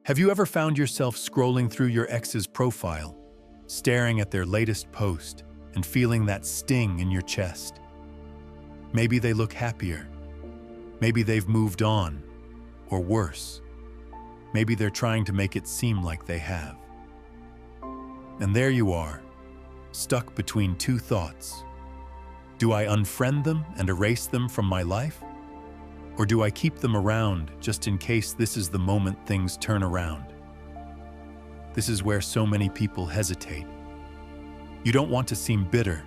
Have you ever found yourself scrolling through your ex's profile, staring at their latest post, and feeling that sting in your chest? Maybe they look happier. Maybe they've moved on, or worse. Maybe they're trying to make it seem like they have. And there you are, stuck between two thoughts. Do I unfriend them and erase them from my life? Or do I keep them around just in case this is the moment things turn around? This is where so many people hesitate. You don't want to seem bitter,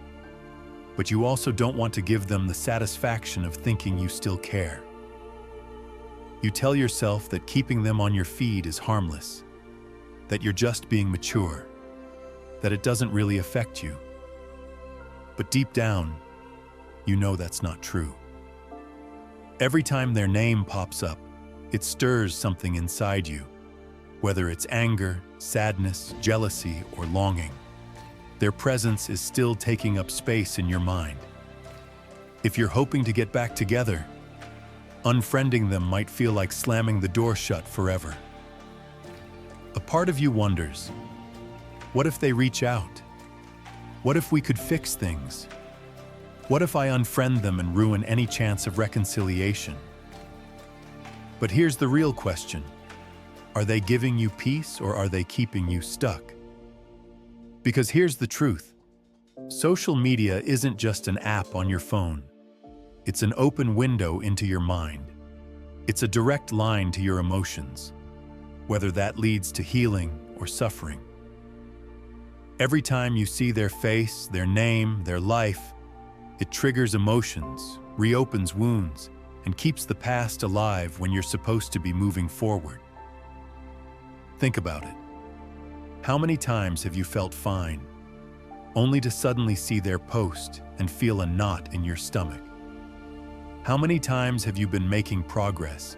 but you also don't want to give them the satisfaction of thinking you still care. You tell yourself that keeping them on your feed is harmless, that you're just being mature, that it doesn't really affect you. But deep down, you know that's not true. Every time their name pops up, it stirs something inside you, whether it's anger, sadness, jealousy, or longing. Their presence is still taking up space in your mind. If you're hoping to get back together, unfriending them might feel like slamming the door shut forever. A part of you wonders, what if they reach out? What if we could fix things? What if I unfriend them and ruin any chance of reconciliation? But here's the real question. Are they giving you peace or are they keeping you stuck? Because here's the truth. Social media isn't just an app on your phone. It's an open window into your mind. It's a direct line to your emotions, whether that leads to healing or suffering. Every time you see their face, their name, their life, it triggers emotions, reopens wounds, and keeps the past alive when you're supposed to be moving forward. Think about it. How many times have you felt fine, only to suddenly see their post and feel a knot in your stomach? How many times have you been making progress,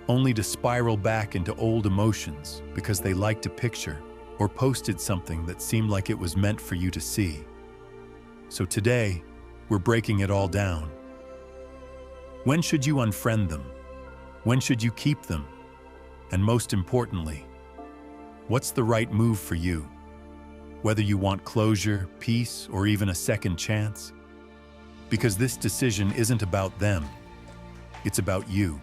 only to spiral back into old emotions because they liked a picture or posted something that seemed like it was meant for you to see? So today, we're breaking it all down. When should you unfriend them? When should you keep them? And most importantly, what's the right move for you? Whether you want closure, peace, or even a second chance? Because this decision isn't about them. It's about you.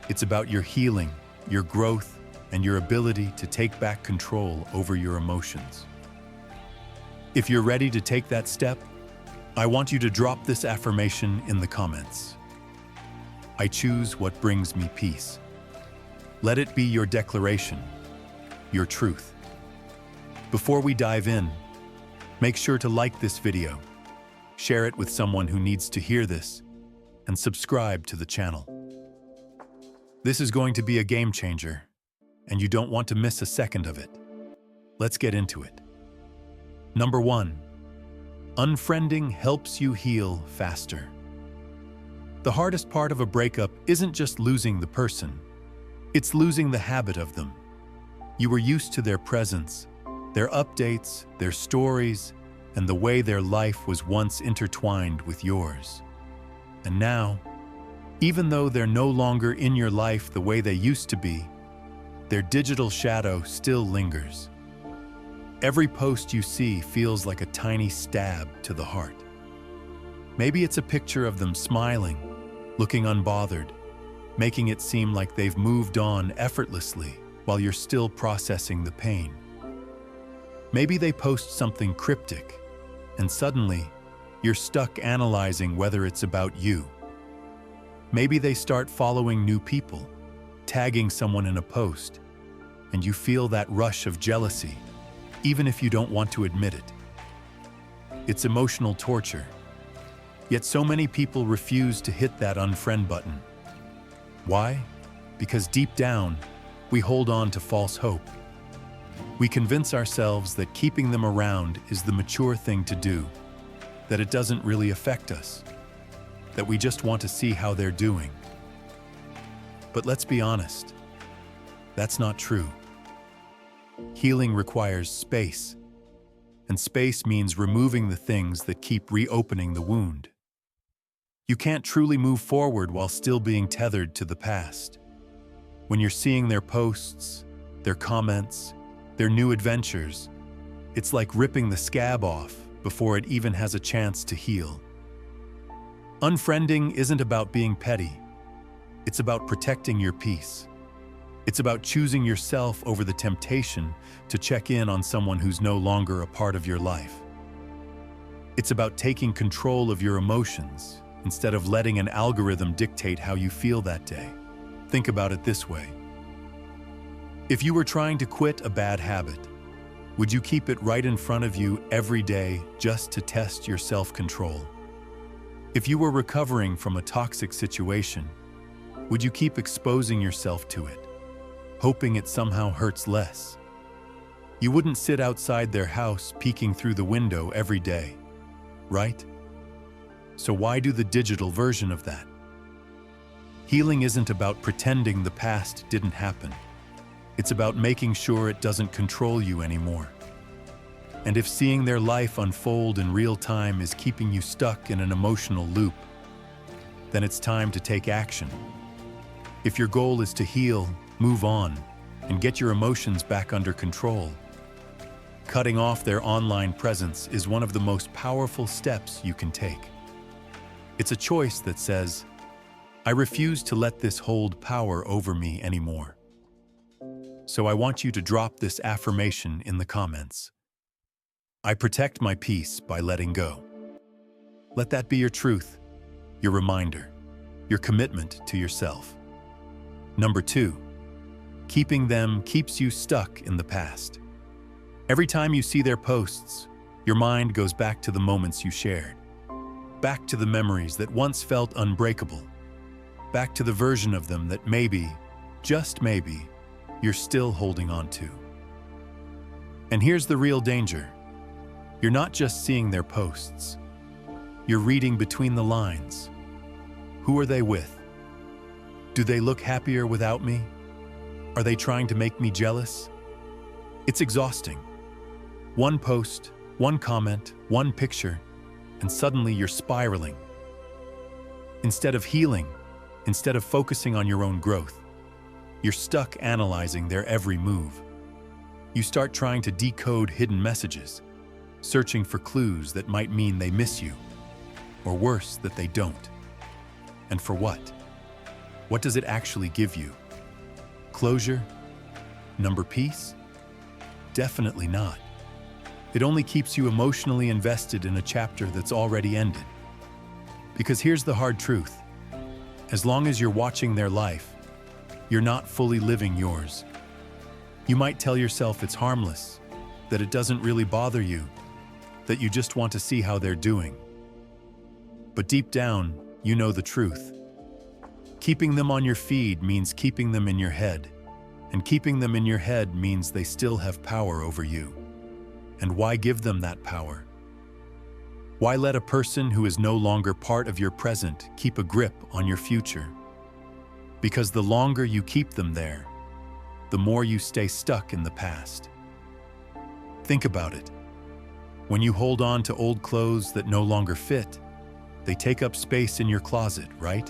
It's about your healing, your growth, and your ability to take back control over your emotions. If you're ready to take that step, I want you to drop this affirmation in the comments. I choose what brings me peace. Let it be your declaration, your truth. Before we dive in, make sure to like this video, share it with someone who needs to hear this, and subscribe to the channel. This is going to be a game changer, and you don't want to miss a second of it. Let's get into it. Number 1. Unfriending helps you heal faster. The hardest part of a breakup isn't just losing the person, it's losing the habit of them. You were used to their presence, their updates, their stories, and the way their life was once intertwined with yours. And now, even though they're no longer in your life the way they used to be, their digital shadow still lingers. Every post you see feels like a tiny stab to the heart. Maybe it's a picture of them smiling, looking unbothered, making it seem like they've moved on effortlessly while you're still processing the pain. Maybe they post something cryptic, and suddenly, you're stuck analyzing whether it's about you. Maybe they start following new people, tagging someone in a post, and you feel that rush of jealousy, even if you don't want to admit it. It's emotional torture. Yet so many people refuse to hit that unfriend button. Why? Because deep down, we hold on to false hope. We convince ourselves that keeping them around is the mature thing to do, that it doesn't really affect us, that we just want to see how they're doing. But let's be honest, that's not true. Healing requires space, and space means removing the things that keep reopening the wound. You can't truly move forward while still being tethered to the past. When you're seeing their posts, their comments, their new adventures. It's like ripping the scab off before it even has a chance to heal. Unfriending isn't about being petty. It's about protecting your peace. It's about choosing yourself over the temptation to check in on someone who's no longer a part of your life. It's about taking control of your emotions instead of letting an algorithm dictate how you feel that day. Think about it this way. If you were trying to quit a bad habit, would you keep it right in front of you every day just to test your self-control? If you were recovering from a toxic situation, would you keep exposing yourself to it, hoping it somehow hurts less? You wouldn't sit outside their house peeking through the window every day, right? So why do the digital version of that? Healing isn't about pretending the past didn't happen. It's about making sure it doesn't control you anymore. And if seeing their life unfold in real time is keeping you stuck in an emotional loop, then it's time to take action. If your goal is to heal, move on, and get your emotions back under control, cutting off their online presence is one of the most powerful steps you can take. It's a choice that says, I refuse to let this hold power over me anymore. So I want you to drop this affirmation in the comments. I protect my peace by letting go. Let that be your truth, your reminder, your commitment to yourself. Number 2, keeping them keeps you stuck in the past. Every time you see their posts, your mind goes back to the moments you shared, back to the memories that once felt unbreakable, back to the version of them that maybe, just maybe, you're still holding on to. And here's the real danger. You're not just seeing their posts. You're reading between the lines. Who are they with? Do they look happier without me? Are they trying to make me jealous? It's exhausting. One post, one comment, one picture, and suddenly you're spiraling. Instead of healing, instead of focusing on your own growth, you're stuck analyzing their every move. You start trying to decode hidden messages, searching for clues that might mean they miss you, or worse, that they don't. And for what? What does it actually give you? Closure? Number peace? Definitely not. It only keeps you emotionally invested in a chapter that's already ended. Because here's the hard truth. As long as you're watching their life, you're not fully living yours. You might tell yourself it's harmless, that it doesn't really bother you, that you just want to see how they're doing. But deep down, you know the truth. Keeping them on your feed means keeping them in your head, and keeping them in your head means they still have power over you. And why give them that power? Why let a person who is no longer part of your present keep a grip on your future? Because the longer you keep them there, the more you stay stuck in the past. Think about it. When you hold on to old clothes that no longer fit, they take up space in your closet, right?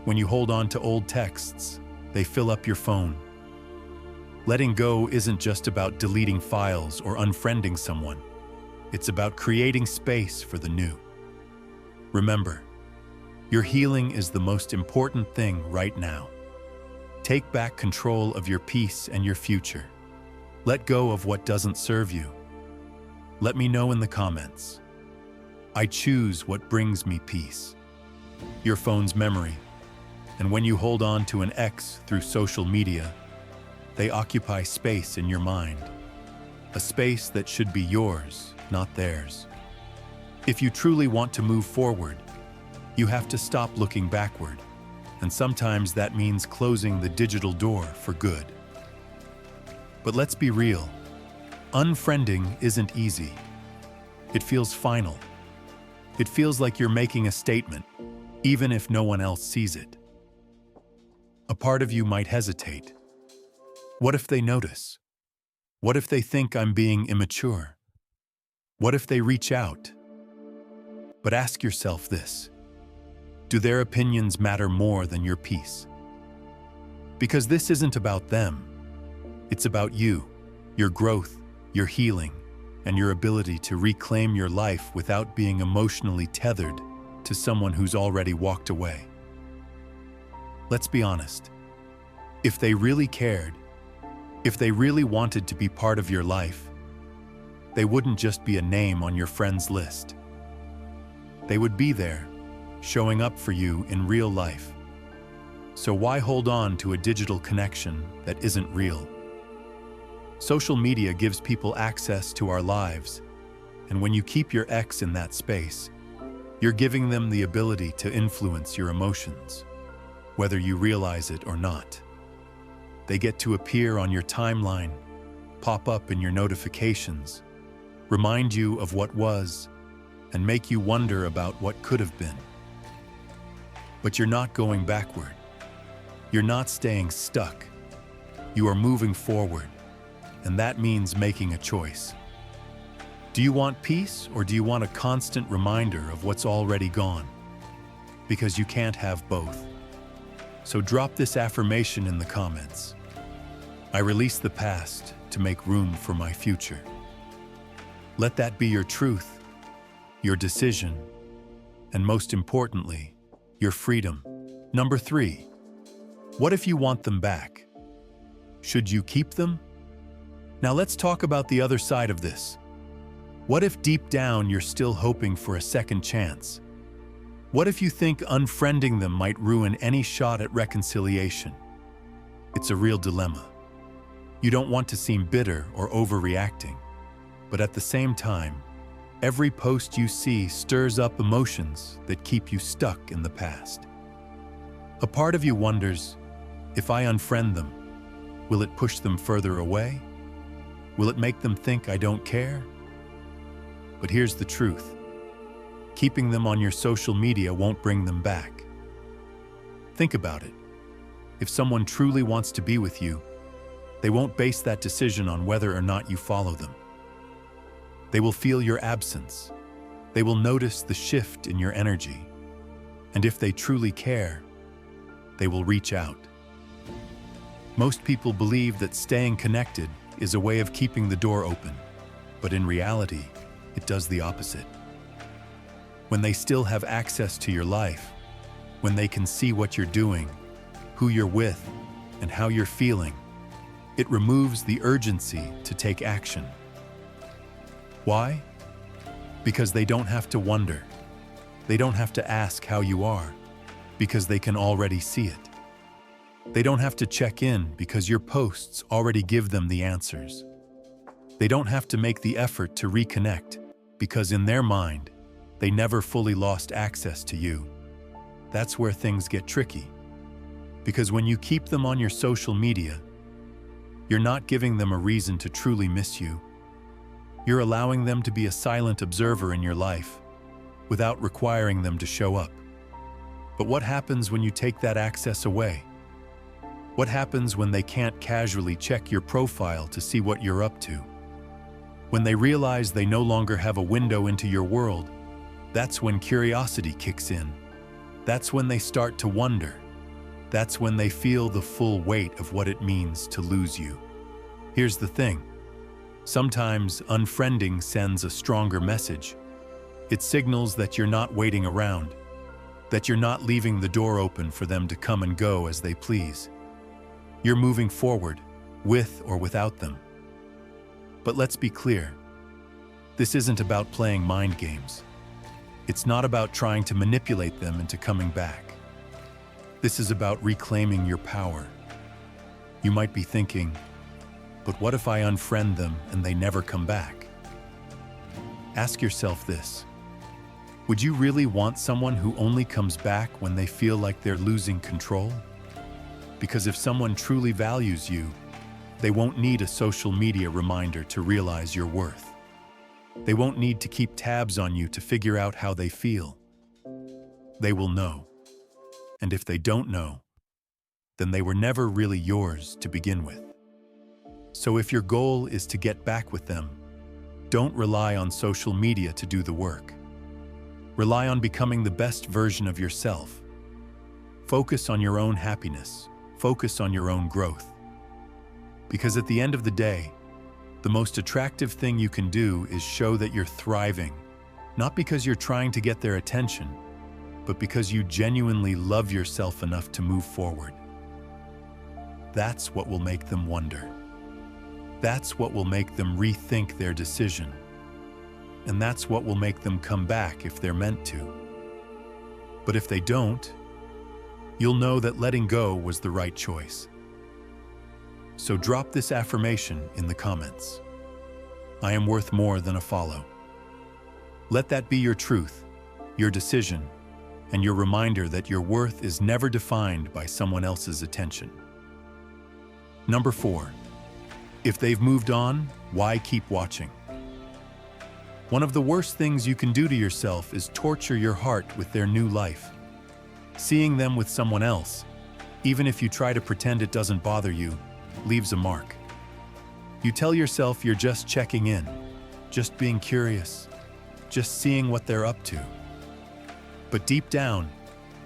When you hold on to old texts, they fill up your phone. Letting go isn't just about deleting files or unfriending someone. It's about creating space for the new. Remember, your healing is the most important thing right now. Take back control of your peace and your future. Let go of what doesn't serve you. Let me know in the comments. I choose what brings me peace. Your phone's memory. And when you hold on to an ex through social media, they occupy space in your mind. A space that should be yours, not theirs. If you truly want to move forward, you have to stop looking backward. And sometimes that means closing the digital door for good. But let's be real. Unfriending isn't easy. It feels final. It feels like you're making a statement, even if no one else sees it. A part of you might hesitate. What if they notice? What if they think I'm being immature? What if they reach out? But ask yourself this. Do their opinions matter more than your peace? Because this isn't about them. It's about you, your growth, your healing, and your ability to reclaim your life without being emotionally tethered to someone who's already walked away. Let's be honest. If they really cared, if they really wanted to be part of your life, they wouldn't just be a name on your friends list. They would be there, showing up for you in real life. So why hold on to a digital connection that isn't real? Social media gives people access to our lives, and when you keep your ex in that space, you're giving them the ability to influence your emotions, whether you realize it or not. They get to appear on your timeline, pop up in your notifications, remind you of what was, and make you wonder about what could have been. But you're not going backward. You're not staying stuck. You are moving forward, and that means making a choice. Do you want peace, or do you want a constant reminder of what's already gone? Because you can't have both. So drop this affirmation in the comments. I release the past to make room for my future. Let that be your truth, your decision, and most importantly, your freedom. Number 3, what if you want them back? Should you keep them? Now let's talk about the other side of this. What if deep down you're still hoping for a second chance? What if you think unfriending them might ruin any shot at reconciliation? It's a real dilemma. You don't want to seem bitter or overreacting, but at the same time, every post you see stirs up emotions that keep you stuck in the past. A part of you wonders, if I unfriend them, will it push them further away? Will it make them think I don't care? But here's the truth. Keeping them on your social media won't bring them back. Think about it. If someone truly wants to be with you, they won't base that decision on whether or not you follow them. They will feel your absence. They will notice the shift in your energy. And if they truly care, they will reach out. Most people believe that staying connected is a way of keeping the door open, but in reality, it does the opposite. When they still have access to your life, when they can see what you're doing, who you're with, and how you're feeling, it removes the urgency to take action. Why? Because they don't have to wonder. They don't have to ask how you are, because they can already see it. They don't have to check in because your posts already give them the answers. They don't have to make the effort to reconnect because in their mind, they never fully lost access to you. That's where things get tricky. Because when you keep them on your social media, you're not giving them a reason to truly miss you. You're allowing them to be a silent observer in your life without requiring them to show up. But what happens when you take that access away? What happens when they can't casually check your profile to see what you're up to? When they realize they no longer have a window into your world, that's when curiosity kicks in. That's when they start to wonder. That's when they feel the full weight of what it means to lose you. Here's the thing. Sometimes unfriending sends a stronger message. It signals that you're not waiting around, that you're not leaving the door open for them to come and go as they please. You're moving forward, with or without them. But let's be clear. This isn't about playing mind games. It's not about trying to manipulate them into coming back. This is about reclaiming your power. You might be thinking, but what if I unfriend them and they never come back? Ask yourself this. Would you really want someone who only comes back when they feel like they're losing control? Because if someone truly values you, they won't need a social media reminder to realize your worth. They won't need to keep tabs on you to figure out how they feel. They will know. And if they don't know, then they were never really yours to begin with. So if your goal is to get back with them, don't rely on social media to do the work. Rely on becoming the best version of yourself. Focus on your own happiness. Focus on your own growth. Because at the end of the day, the most attractive thing you can do is show that you're thriving, not because you're trying to get their attention, but because you genuinely love yourself enough to move forward. That's what will make them wonder. That's what will make them rethink their decision. And that's what will make them come back if they're meant to. But if they don't, you'll know that letting go was the right choice. So drop this affirmation in the comments. I am worth more than a follow. Let that be your truth, your decision, and your reminder that your worth is never defined by someone else's attention. Number 4. If they've moved on, why keep watching? One of the worst things you can do to yourself is torture your heart with their new life. Seeing them with someone else, even if you try to pretend it doesn't bother you, leaves a mark. You tell yourself you're just checking in, just being curious, just seeing what they're up to. But deep down,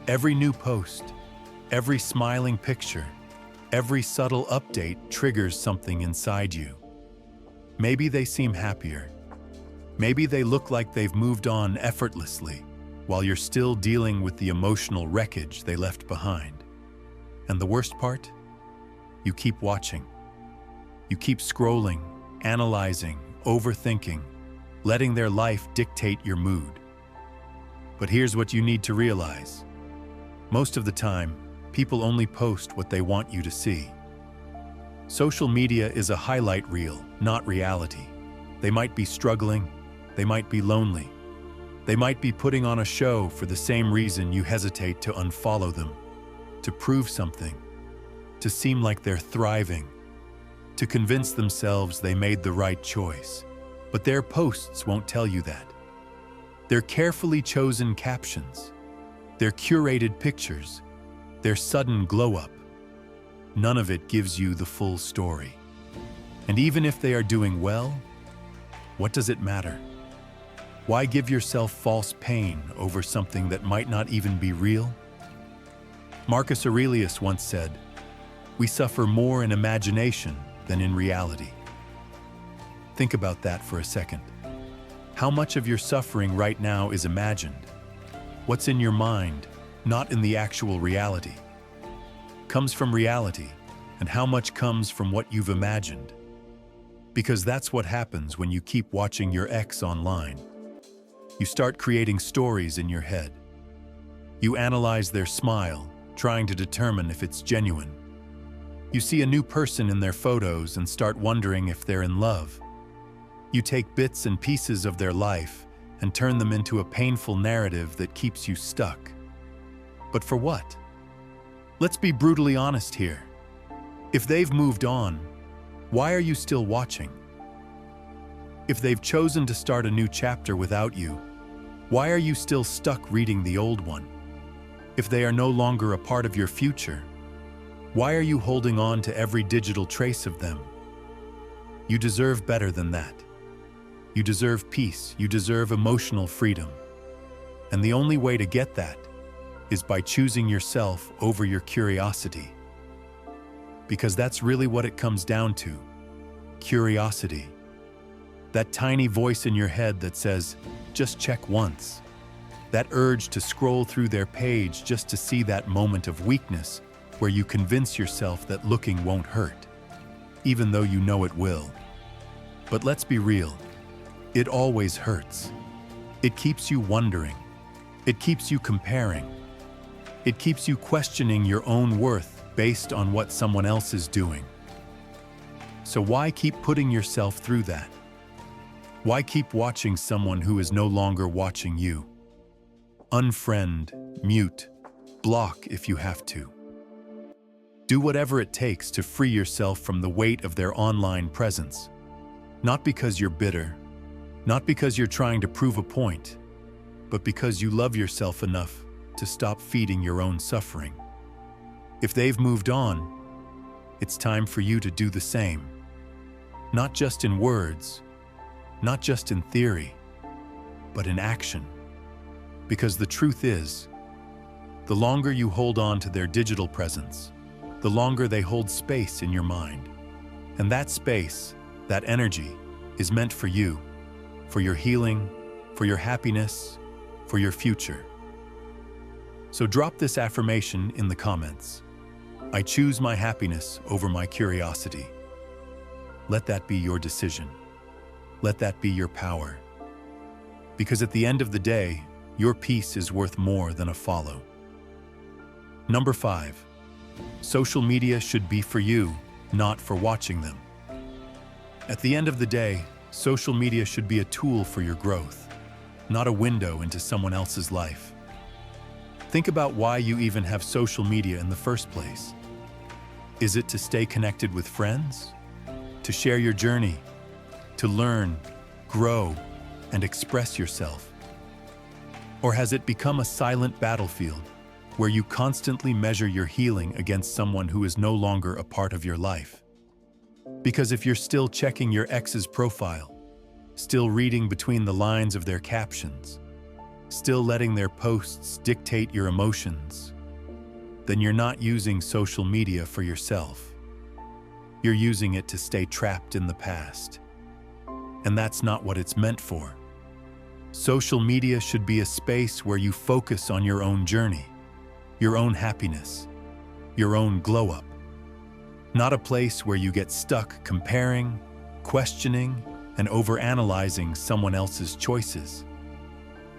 every new post, every smiling picture, every subtle update triggers something inside you. Maybe they seem happier. Maybe they look like they've moved on effortlessly, while you're still dealing with the emotional wreckage they left behind. And the worst part? You keep watching. You keep scrolling, analyzing, overthinking, letting their life dictate your mood. But here's what you need to realize. Most of the time, people only post what they want you to see. Social media is a highlight reel, not reality. They might be struggling, they might be lonely, they might be putting on a show for the same reason you hesitate to unfollow them, to prove something, to seem like they're thriving, to convince themselves they made the right choice. But their posts won't tell you that. Their carefully chosen captions, their curated pictures, their sudden glow-up, none of it gives you the full story. And even if they are doing well, what does it matter? Why give yourself false pain over something that might not even be real? Marcus Aurelius once said, "We suffer more in imagination than in reality." Think about that for a second. How much of your suffering right now is imagined? What's in your mind, not in the actual reality? Comes from reality, and how much comes from what you've imagined? Because that's what happens when you keep watching your ex online. You start creating stories in your head. You analyze their smile, trying to determine if it's genuine. You see a new person in their photos and start wondering if they're in love. You take bits and pieces of their life and turn them into a painful narrative that keeps you stuck. But for what? Let's be brutally honest here. If they've moved on, why are you still watching? If they've chosen to start a new chapter without you, why are you still stuck reading the old one? If they are no longer a part of your future, why are you holding on to every digital trace of them? You deserve better than that. You deserve peace. You deserve emotional freedom. And the only way to get that is by choosing yourself over your curiosity. Because that's really what it comes down to. Curiosity. That tiny voice in your head that says, just check once. That urge to scroll through their page just to see that moment of weakness where you convince yourself that looking won't hurt, even though you know it will. But let's be real, it always hurts. It keeps you wondering. It keeps you comparing. It keeps you questioning your own worth based on what someone else is doing. So why keep putting yourself through that? Why keep watching someone who is no longer watching you? Unfriend, mute, block if you have to. Do whatever it takes to free yourself from the weight of their online presence. Not because you're bitter, not because you're trying to prove a point, but because you love yourself enough to stop feeding your own suffering. If they've moved on, it's time for you to do the same. Not just in words, not just in theory, but in action. Because the truth is, the longer you hold on to their digital presence, the longer they hold space in your mind. And that space, that energy, is meant for you, for your healing, for your happiness, for your future. So drop this affirmation in the comments. I choose my happiness over my curiosity. Let that be your decision. Let that be your power. Because at the end of the day, your peace is worth more than a follow. Number 5. Social media should be for you, not for watching them. At the end of the day, social media should be a tool for your growth, not a window into someone else's life. Think about why you even have social media in the first place. Is it to stay connected with friends? To share your journey? To learn, grow, and express yourself? Or has it become a silent battlefield where you constantly measure your healing against someone who is no longer a part of your life? Because if you're still checking your ex's profile, still reading between the lines of their captions, still letting their posts dictate your emotions, then you're not using social media for yourself. You're using it to stay trapped in the past. And that's not what it's meant for. Social media should be a space where you focus on your own journey, your own happiness, your own glow-up. Not a place where you get stuck comparing, questioning, and overanalyzing someone else's choices.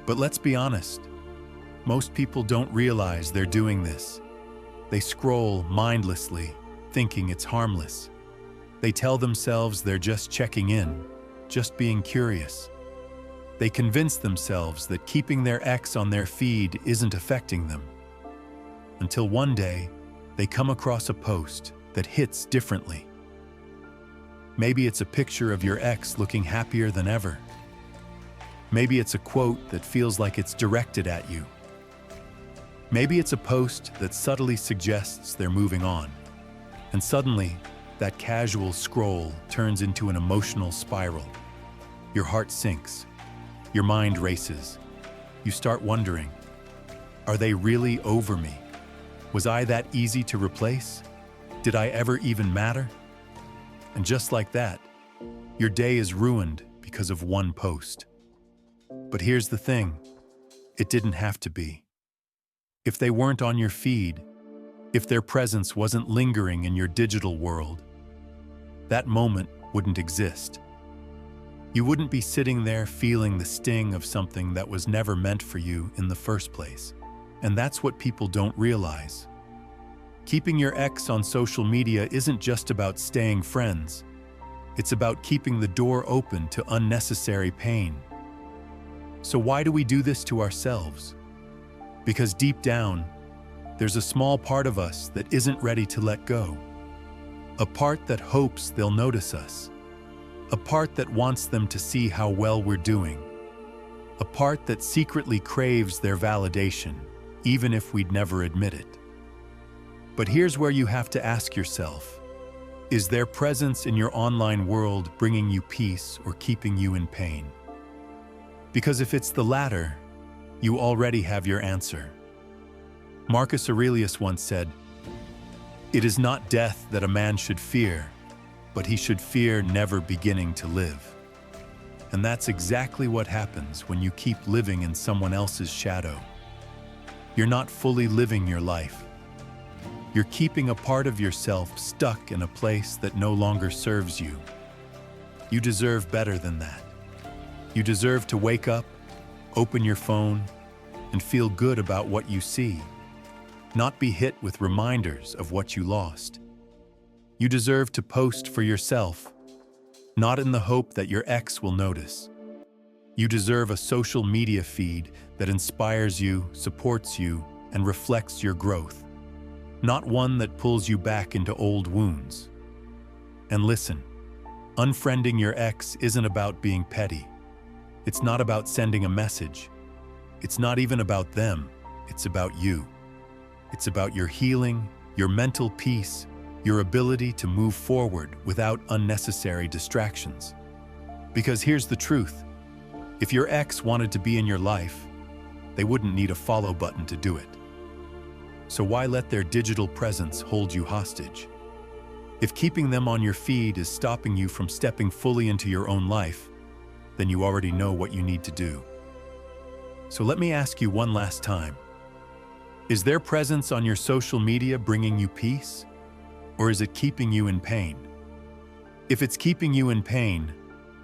But let's be honest, most people don't realize they're doing this. They scroll mindlessly, thinking it's harmless. They tell themselves they're just checking in, just being curious. They convince themselves that keeping their ex on their feed isn't affecting them. Until one day, they come across a post that hits differently. Maybe it's a picture of your ex looking happier than ever. Maybe it's a quote that feels like it's directed at you. Maybe it's a post that subtly suggests they're moving on. And suddenly, that casual scroll turns into an emotional spiral. Your heart sinks. Your mind races. You start wondering, are they really over me? Was I that easy to replace? Did I ever even matter? And just like that, your day is ruined because of one post. But here's the thing, it didn't have to be. If they weren't on your feed, if their presence wasn't lingering in your digital world, that moment wouldn't exist. You wouldn't be sitting there feeling the sting of something that was never meant for you in the first place. And that's what people don't realize. Keeping your ex on social media isn't just about staying friends. It's about keeping the door open to unnecessary pain. So why do we do this to ourselves? Because deep down, there's a small part of us that isn't ready to let go. A part that hopes they'll notice us. A part that wants them to see how well we're doing. A part that secretly craves their validation, even if we'd never admit it. But here's where you have to ask yourself, is their presence in your online world bringing you peace or keeping you in pain? Because if it's the latter, you already have your answer. Marcus Aurelius once said, "It is not death that a man should fear, but he should fear never beginning to live." And that's exactly what happens when you keep living in someone else's shadow. You're not fully living your life. You're keeping a part of yourself stuck in a place that no longer serves you. You deserve better than that. You deserve to wake up, open your phone, and feel good about what you see, not be hit with reminders of what you lost. You deserve to post for yourself, not in the hope that your ex will notice. You deserve a social media feed that inspires you, supports you, and reflects your growth, not one that pulls you back into old wounds. And listen, unfriending your ex isn't about being petty. It's not about sending a message. It's not even about them. It's about you. It's about your healing, your mental peace, your ability to move forward without unnecessary distractions. Because here's the truth. If your ex wanted to be in your life, they wouldn't need a follow button to do it. So why let their digital presence hold you hostage? If keeping them on your feed is stopping you from stepping fully into your own life, then you already know what you need to do. So let me ask you one last time. Is their presence on your social media bringing you peace, or is it keeping you in pain? If it's keeping you in pain,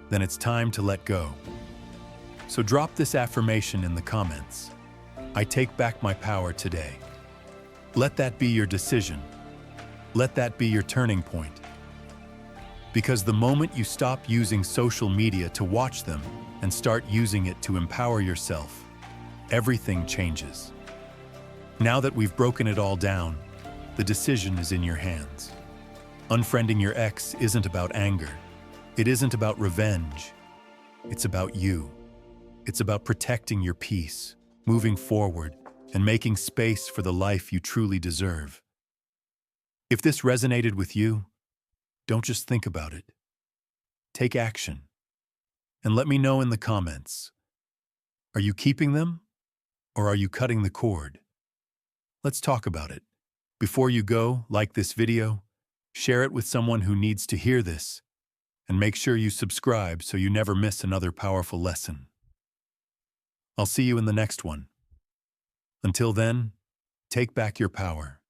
then it's time to let go. So drop this affirmation in the comments. I take back my power today. Let that be your decision. Let that be your turning point. Because the moment you stop using social media to watch them and start using it to empower yourself, everything changes. Now that we've broken it all down, the decision is in your hands. Unfriending your ex isn't about anger. It isn't about revenge. It's about you. It's about protecting your peace, moving forward, and making space for the life you truly deserve. If this resonated with you, don't just think about it. Take action. And let me know in the comments. Are you keeping them, or are you cutting the cord? Let's talk about it. Before you go, like this video, share it with someone who needs to hear this, and make sure you subscribe so you never miss another powerful lesson. I'll see you in the next one. Until then, take back your power.